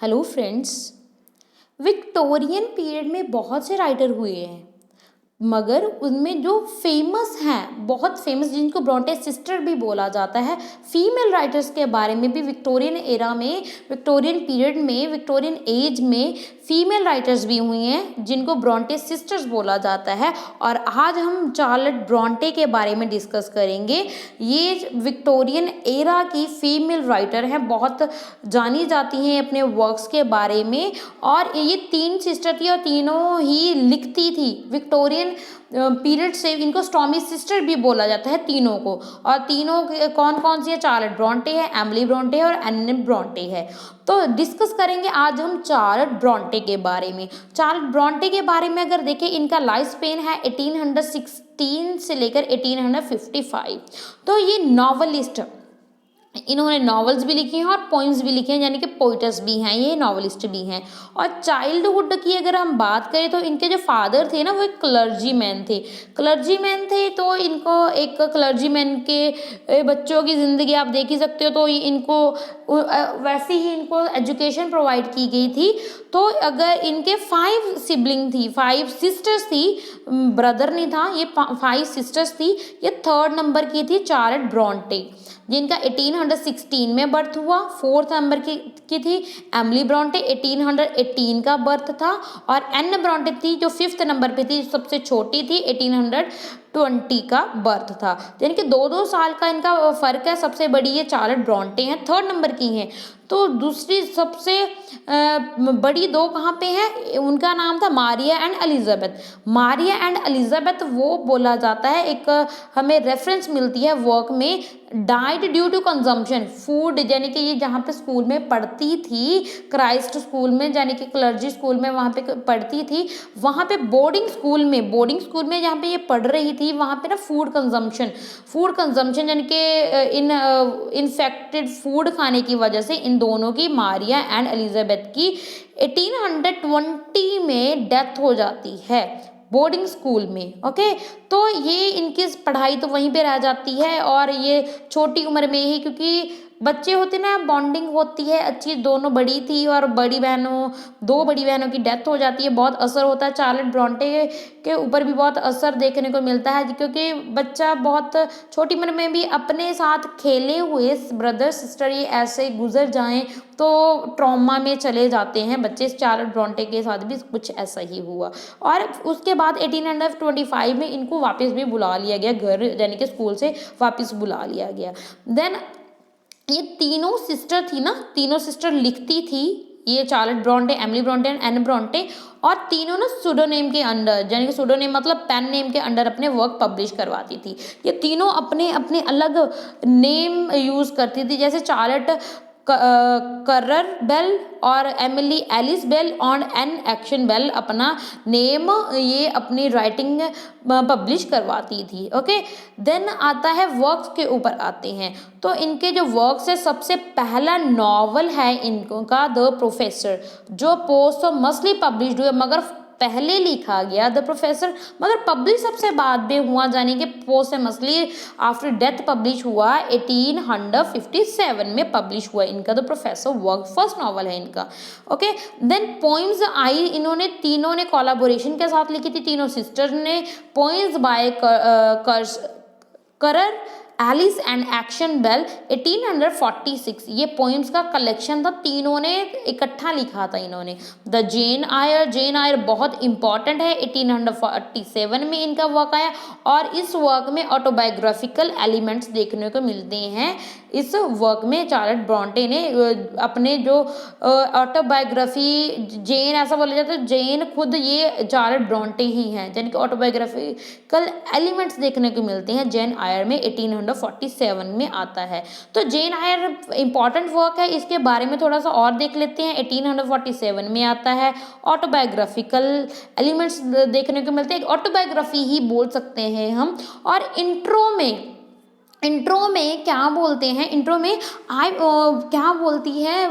Hello friends. Victorian period में बहुत से राइटर हुए हैं, मगर उनमें जो फेमस हैं, बहुत फेमस, जिनको ब्रोंटे सिस्टर भी बोला जाता है, फीमेल राइटर्स के बारे में भी विक्टोरियन एरा में, विक्टोरियन पीरियड में, विक्टोरियन एज में फीमेल राइटर्स भी हुई हैं जिनको ब्रोंटे सिस्टर्स बोला जाता है। और आज हम चार्लोट ब्रोंटे के बारे में डिस्कस करेंगे। ये विक्टोरियन एरा की फीमेल राइटर हैं, बहुत जानी जाती हैं अपने वर्क्स के बारे में। और ये तीन सिस्टर थी और तीनों ही लिखती थी। विक्टोरियन पीरियड से इनको स्टॉर्मी सिस्टर भी बोला जाता है तीनों को। और तीनों कौन कौन सी है? चार्लोट ब्रोंटे है, एमिली ब्रोंटे है और एन ब्रोंटे है। तो डिस्कस करेंगे आज हम चार्लोट ब्रोंटे के बारे में। चार्लोट ब्रोंटे के बारे में अगर देखें, इनका लाइफ स्पेन है 1816 से लेकर 1855। तो ये नॉवलिस्ट, इन्होंने नॉवेल्स भी लिखी हैं और पोइम्स भी लिखे हैं, यानी कि पोइटस भी हैं, ये नॉवलिस्ट भी हैं। और चाइल्डहुड की अगर हम बात करें तो इनके जो फादर थे ना, वो एक क्लर्जीमैन थे। तो इनको एक क्लर्जीमैन के बच्चों की ज़िंदगी आप देख ही सकते हो। तो इनको वैसे ही इनको एजुकेशन प्रोवाइड की गई थी। तो अगर इनके 5 सिबलिंग थी, 5 सिस्टर्स थी, ब्रदर नहीं था, ये 5 सिस्टर्स थी। ये 3rd नंबर की थी चार्लोट ब्रोंटे, जिनका 1816 में बर्थ हुआ। 4th नंबर की थी एमिली ब्रोंटे, 1818 का बर्थ था। और एन ब्रोंटे थी जो 5th नंबर पे थी, सबसे छोटी थी, 1820 का बर्थ था। यानी कि 2-2 साल का इनका फ़र्क है। सबसे बड़ी ये चार्लोट ब्रोंटे हैं, 3rd नंबर की हैं। तो दूसरी सबसे बड़ी 2 कहाँ पे हैं? उनका नाम था Maria and Elizabeth. Maria and Elizabeth वो बोला जाता है, एक हमें रेफरेंस मिलती है वर्क में, died due to consumption food. यानी कि ये जहाँ पे स्कूल में पढ़ती थी, क्राइस्ट स्कूल में, यानी कि क्लर्जी स्कूल में वहाँ पे पढ़ती थी, वहाँ पे बोर्डिंग स्कूल में जहाँ पे ये पढ़ रही थी, वहाँ पे ना फूड कंजम्पशन यानी कि इन्फेक्टेड फूड खाने की वजह से इन दोनों की, मारिया एंड एलिजाबेथ की, 1820 में डेथ हो जाती है बोर्डिंग स्कूल में। ओके, तो ये इनकी पढ़ाई तो वहीं पे रह जाती है। और ये छोटी उम्र में ही, क्योंकि बच्चे होते ना, बॉन्डिंग होती है अच्छी, दोनों बड़ी थी और 2 बड़ी बहनों की डेथ हो जाती है। बहुत असर होता है चार्लोट ब्रोंटे के ऊपर भी, बहुत असर देखने को मिलता है, क्योंकि बच्चा बहुत छोटी उम्र में भी अपने साथ खेले हुए ब्रदर सिस्टर ये ऐसे गुजर जाएं तो ट्रॉमा में चले जाते हैं बच्चे। चार्लोट ब्रोंटे के साथ भी कुछ ऐसा ही हुआ। और उसके बाद 1825 में इनको वापस भी बुला लिया गया घर, यानी कि स्कूल से वापस बुला लिया गया। देन ये तीनों सिस्टर थी ना, तीनों सिस्टर लिखती थी, ये Charlotte Bronte, Emily Bronte and Anne Bronte. और तीनों ना सुडोनेम के अंडर, यानी कि सुडोनेम मतलब पेन नेम के अंडर अपने वर्क पब्लिश करवाती थी। ये तीनों अपने अपने अलग नेम यूज़ करती थी, जैसे चार्लोट करर बेल और एमिली एलिस बेल और एन एक्शन बेल अपना नेम, ये अपनी राइटिंग पब्लिश करवाती थी। ओके, देन आता है वर्क्स के ऊपर आते हैं। तो इनके जो वर्क्स है, सबसे पहला नॉवल है इनका द प्रोफेसर, जो पोस्टमसली पब्लिश्ड हुआ, मगर पहले लिखा गया द प्रोफेसर, मगर पब्लिश सबसे बाद में हुआ, यानी कि पोस्टमसली आफ्टर डेथ पब्लिश हुआ। 1857 में पब्लिश हुआ इनका the professor work, first novel है इनका। ओके, देन पोइम्स आई, इन्होंने तीनों ने कोलैबोरेशन के साथ लिखी थी, तीनों सिस्टर ने। Poems by Currer Ellis and Acton Bell 1846, ये पोइम्स का कलेक्शन था, तीनों ने इकट्ठा लिखा था इन्होंने। द जेन आयर बहुत इंपॉर्टेंट है, 1847 में इनका वर्क आया। और इस वर्क में ऑटोबायोग्राफिकल एलिमेंट्स देखने को मिलते हैं। इस वर्क में चार्लोट ब्रोंटे ने अपने जो ऑटोबायोग्राफी, जेन ऐसा बोला जाता है, जेन खुद ये चार्लोट ब्रोंटे ही हैं, यानी कि ऑटोबायोग्राफिकल एलिमेंट्स देखने को मिलते हैं जेन आयर में, 1847 में आता है। तो जेन आयर इंपॉर्टेंट वर्क है, इसके बारे में थोड़ा सा और देख लेते हैं। 1847 में आता है, ऑटोबायोग्राफिकल एलिमेंट्स देखने को मिलते हैं, ऑटोबायोग्राफी ही बोल सकते हैं हम। और इंट्रो में क्या बोलते हैं, इंट्रो में क्या बोलती है,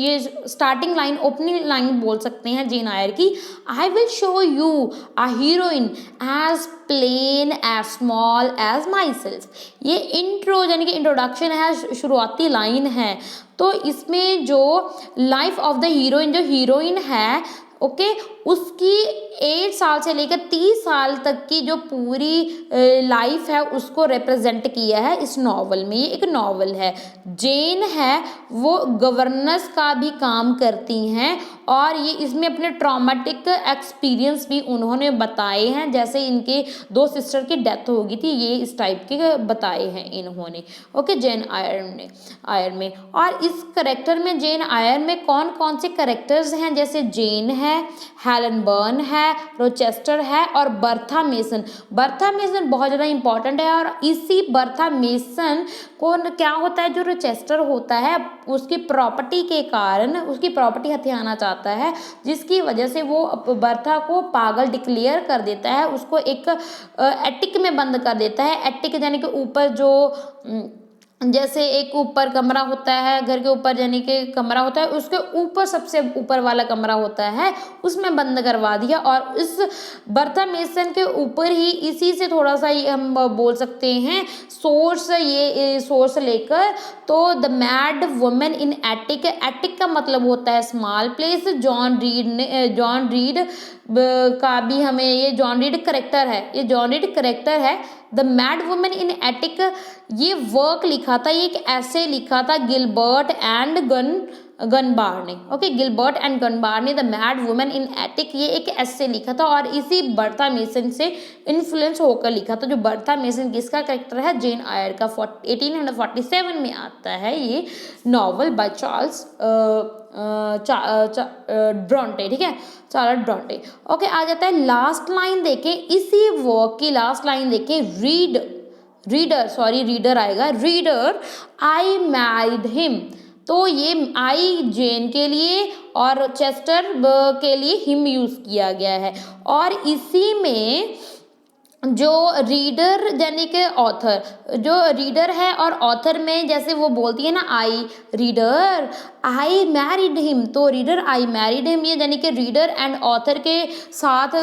ये स्टार्टिंग लाइन, ओपनिंग लाइन बोल सकते हैं जेन आयर की, I will show you a heroine as plain as small as myself. ये इंट्रो यानी कि इंट्रोडक्शन है, शुरुआती लाइन है। तो इसमें जो लाइफ ऑफ द हीरोइन, जो हीरोइन है ओके, उसकी 8 साल से लेकर 30 साल तक की जो पूरी लाइफ है उसको रिप्रेजेंट किया है इस नॉवल में। ये एक नॉवल है। जेन है वो गवर्नेंस का भी काम करती हैं और ये इसमें अपने ट्रॉमेटिक एक्सपीरियंस भी उन्होंने बताए हैं, जैसे इनके 2 सिस्टर की डेथ हो गई थी, ये इस टाइप के बताए हैं इन्होंने ओके जेन आयर में। और इस करेक्टर में जेन आयर में कौन कौन से करेक्टर्स हैं, जैसे जेन है, हेलन बर्न है, रोचेस्टर है और बर्था मेसन। बर्था मेसन बहुत ज़्यादा इंपॉर्टेंट है और इसी बर्था मेसन को क्या होता है, जो रोचेस्टर होता है उसकी प्रॉपर्टी के कारण उसकी प्रॉपर्टी हथियाना चाहता है, जिसकी वजह से वो बर्था को पागल डिक्लेयर कर देता है, उसको एक एटिक में बंद कर देता है। एटिक यानी कि ऊपर जो जैसे एक ऊपर कमरा होता है, घर के ऊपर यानी कि कमरा होता है, उसके ऊपर सबसे ऊपर वाला कमरा होता है, उसमें बंद करवा दिया। और इस बर्था मेसन के ऊपर ही इसी से थोड़ा सा हम बोल सकते हैं सोर्स, ये सोर्स लेकर, तो the mad women in attic, attic का मतलब होता है स्मॉल प्लेस। जॉन रीड का भी हमें, ये जॉन रीड करेक्टर है, ये जॉन रीड करेक्टर है। The mad women in attic ये वर्क लिखा था, ये एक ऐसे लिखा था गिलबर्ट एंड गनबार ने ओके, गिलबर्ट एंड गनबार ने the mad women in attic ये एक ऐसे लिखा था और इसी बर्था मेसन से इन्फ्लुएंस होकर लिखा था। जो बर्था मेसन किसका करेक्टर है, जेन आयर का। 1847 में आता है ये नॉवल बाय चार्ल्स ब्रॉन्टे, ठीक है, चार्ल्स ब्रॉन्टे ओके। आ जाता है लास्ट लाइन देखें, इसी वर्क की लास्ट लाइन देखें, रीडर आएगा, रीडर आई मैरिड हिम। तो ये आई जेन के लिए और चेस्टर के लिए हिम यूज किया गया है। और इसी में जो रीडर यानी कि ऑथर, जो रीडर है और ऑथर में जैसे वो बोलती है ना, आई रीडर आई मैरिड हिम, तो रीडर आई मैरिड हिम ये यानी कि रीडर एंड ऑथर के साथ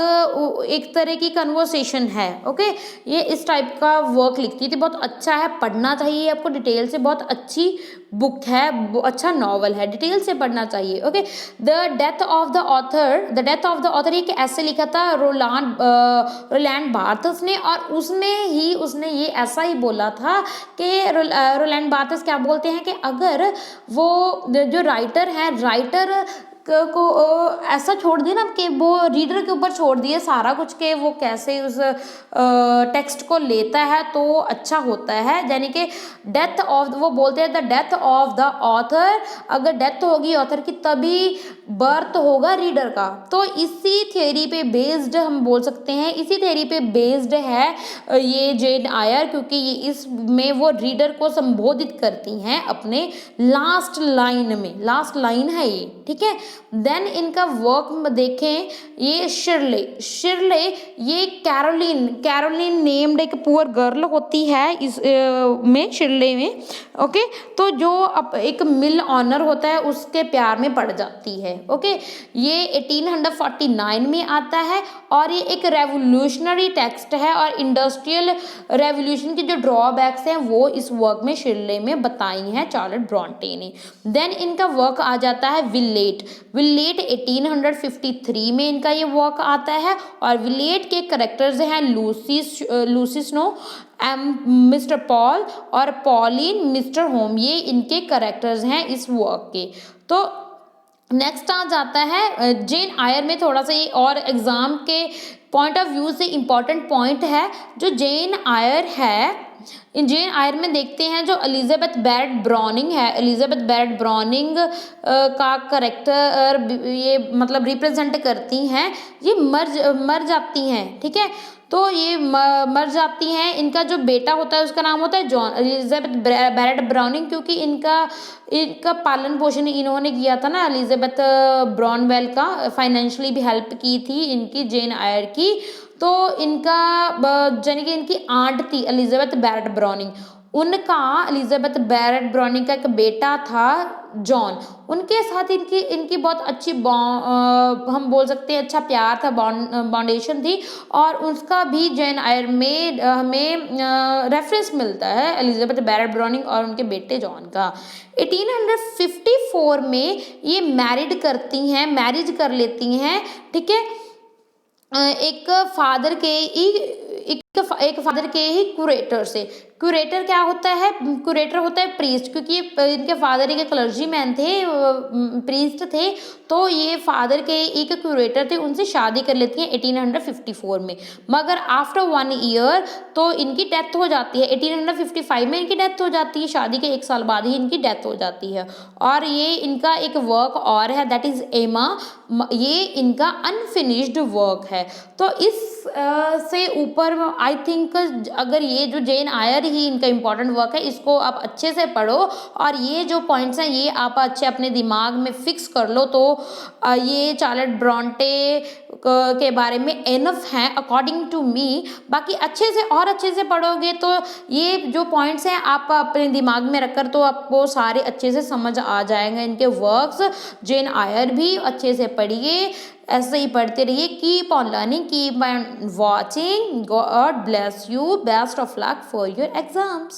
एक तरह की कन्वर्सेशन है ओके। ये इस टाइप का वर्क लिखती थी, बहुत अच्छा है, पढ़ना चाहिए आपको डिटेल से, बहुत अच्छी बुक है, अच्छा नॉवल है, डिटेल से पढ़ना चाहिए okay. The death of the author एक ऐसे लिखा था रोलैंड बार्थेस ने, और उसने ये ऐसा ही बोला था कि रोलैंड बार्थेस क्या बोलते हैं कि अगर वो जो राइटर है, राइटर को ऐसा छोड़ दिया ना कि वो रीडर के ऊपर छोड़ दिए सारा कुछ कि वो कैसे उस टेक्स्ट को लेता है तो अच्छा होता है। यानी कि डेथ ऑफ, वो बोलते हैं the death of the author, अगर डेथ होगी ऑथर की तभी बर्थ होगा रीडर का। तो इसी थ्योरी पे बेस्ड हम बोल सकते हैं, इसी थ्योरी पे बेस्ड है ये जेन आयर, क्योंकि ये इसमें वो रीडर को संबोधित करती हैं अपने लास्ट लाइन में, लास्ट लाइन है ये, ठीक है। देन इनका वर्क देखें, ये शिरले ये कैरोलिन नेम्ड एक पुअर गर्ल होती है इस में, शिरले में ओके। तो जो अब एक मिल ऑनर होता है उसके प्यार में पड़ जाती है ओके। ये 1849 में आता है और ये एक रेवोल्यूशनरी टेक्स्ट है और इंडस्ट्रियल रेवोल्यूशन के जो ड्रॉबैक्स हैं वो इस वर्क में शिरले में बताई हैं चार्ल्स ब्रॉन्टे ने। देन इनका वर्क आ जाता है विलेट 1853 में इनका ये वर्क आता है और विलेट के करेक्टर्स हैं लूसी स्नो, मिस्टर पॉल और पॉलिन मिस्टर होम, ये इनके करेक्टर्स हैं इस वर्क के। तो नेक्स्ट आ जाता है जेन आयर में, थोड़ा सा ये और एग्जाम के पॉइंट ऑफ व्यू से इम्पॉर्टेंट पॉइंट है। जो जेन आयर है, इन जेन आयर में देखते हैं जो एलिजाबेथ बैरेट ब्राउनिंग है, एलिजाबेथ बैरेट ब्राउनिंग का करेक्टर ये मतलब रिप्रेजेंट करती हैं, ये मर जाती हैं, ठीक है। तो ये मर जाती हैं, इनका जो बेटा होता है उसका नाम होता है जॉन, एलिजाबेथ बैरेट ब्राउनिंग, क्योंकि इनका पालन पोषण इन्होंने किया था ना, एलिजाबेथ ब्राउनवेल का फाइनेंशियली भी हेल्प की थी इनकी जेन आयर की। तो इनका यानी कि इनकी आंट थी एलिजाबेथ बैरेट ब्राउनिंग, उनका एलिजाबेथ बैरेट ब्राउनिंग का एक बेटा था जॉन, उनके साथ इनकी इनकी बहुत अच्छी हम बोल सकते हैं अच्छा प्यार था, बाउंडेशन थी। और उसका भी जेन आयर में हमें रेफरेंस मिलता है एलिजाबेथ बैरेट ब्राउनिंग और उनके बेटे जॉन का। 1854 में ये मैरिज कर लेती हैं, ठीक है। एक फादर के ही एक फादर के ही कुरेटर से। कुरेटर क्या होता है? कुरेटर होता है प्रीस्ट, क्योंकि ये इनके फादर एक क्लर्जी मैन थे, प्रीस्ट थे, तो ये फादर के एक क्यूरेटर थे, उनसे शादी कर लेती हैं 1854 में। मगर आफ्टर 1 ईयर तो इनकी डेथ हो जाती है। 1855 में इनकी डेथ हो जाती है, शादी के 1 साल बाद ही इनकी डेथ हो जाती है। और ये इनका एक वर्क और है, दैट इज एमा। ये इनका अनफिनिश्ड वर्क है। तो इस से ऊपर आई थिंक अगर ये जो जेन आयर ही इनका इम्पॉर्टेंट वर्क है, इसको आप अच्छे से पढ़ो और ये जो पॉइंट्स हैं ये आप अच्छे अपने दिमाग में फिक्स कर लो, तो ये चार्लोट ब्रॉन्टे के बारे में एनफ हैं अकॉर्डिंग टू मी। बाकी अच्छे से पढ़ोगे तो ये जो पॉइंट्स हैं आप अपने दिमाग में रखकर तो आपको सारे अच्छे से समझ आ जाएंगे इनके वर्क्स। जेन आयर भी अच्छे से पढ़िए, ऐसे ही पढ़ते रहिए। Keep on learning, keep on watching. God bless you, best of luck for your exams.